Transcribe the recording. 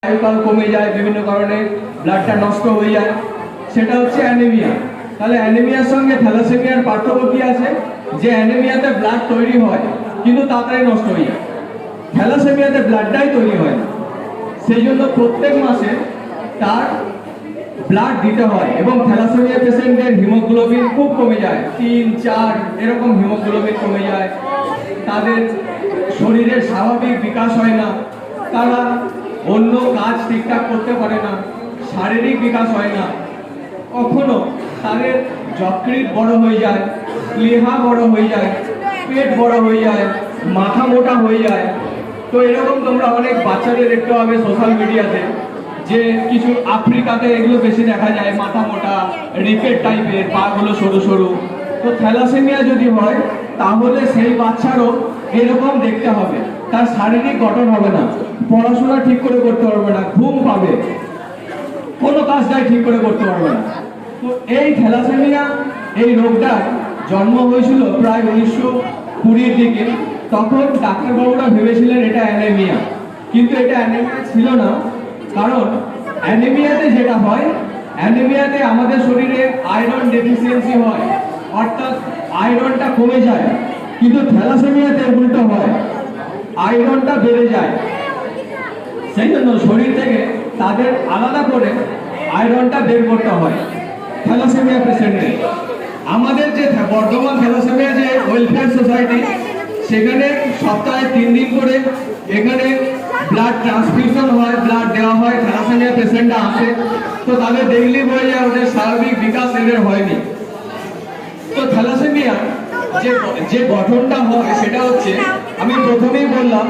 আয়ুকাল কমে যায়, বিভিন্ন কারণে ব্লাডটা নষ্ট হয়ে যায়, সেটা হচ্ছে অ্যানিমিয়া। তাহলে অ্যানিমিয়ার সঙ্গে থ্যালাসেমিয়ার পার্থক্য কি আছে? যে অ্যানিমিয়াতে ব্লাড তৈরি হয় কিন্তু তাড়াতাড়ি নষ্ট হয়ে যায়, থ্যালাসেমিয়াতে ব্লাডটাই তৈরি হয় না। সেই জন্য প্রত্যেক মাসে তার ব্লাড দিতে হয় এবং থ্যালাসেমিয়া পেশেন্টের হিমোগ্লোবিন খুব কমে যায়, 3-4 এরকম হিমোগ্লোবিন কমে যায়। তাদের শরীরের স্বাভাবিক বিকাশ হয় না, তারা অন্য কাজ ঠিকঠাক করতে পারে না, শারীরিক বিকাশ হয় না। কখনো তাদের যকৃৎ বড় হয়ে যায়, প্লীহা বড় হয়ে যায়, পেট বড় হয়ে যায়, মাথা মোটা হয়ে যায়। তো এরকম তোমরা অনেক বাচ্চাদের দেখতে পাবে সোশ্যাল মিডিয়াতে, যে কিছু আফ্রিকাতে এগুলো বেশি দেখা যায়, মাথা মোটা, রিকেট টাইপের, পাগুলো সরু সরু। তো থ্যালাসেমিয়া যদি হয় তাহলে সেই বাচ্চারও এরকম দেখতে হবে, তার শারীরিক গঠন হবে না, পড়াশোনা ঠিক করে করতে পারবে না, ঘুম পাবে, কোনো কাজটাই ঠিক করে করতে পারবে না। তো এই থ্যালাসেমিয়া, এই রোগটার জন্ম হয়েছিল প্রায় 1920-র দিকে। তখন ডাক্তারবাবুরা ভেবেছিলেন এটা অ্যানিমিয়া, কিন্তু এটা অ্যানিমিয়া ছিল না। কারণ অ্যানিমিয়াতে যেটা হয়, অ্যানিমিয়াতে আমাদের শরীরে আয়রন ডেফিসিয়েন্সি হয়, অর্থাৎ আয়রনটা কমে যায়। কিন্তু থ্যালাসেমিয়াতে উল্টো হয়, আয়রনটা বেড়ে যায়। সেই জন্য শরীর থেকে তাদের আলাদা করে আয়রনটা বের করতে হয় থ্যালাসেমিয়া পেশেন্টের। আমাদের যে বর্ধমান থ্যালাসেমিয়া যে ওয়েলফেয়ার সোসাইটি, সেখানে সপ্তাহে 3 দিন করে এখানে ব্লাড ট্রান্সফিউশন হয়, ব্লাড দেওয়া হয়। থ্যালাসেমিয়া পেশেন্টরা আসে, তো তাদের দেখলেই বোঝা যায় ওদের স্বাভাবিক বিকাশ এদের হয়নি। তো থ্যালাসেমিয়া যে গঠনটা হয় সেটা হচ্ছে, আমি প্রথমেই বললাম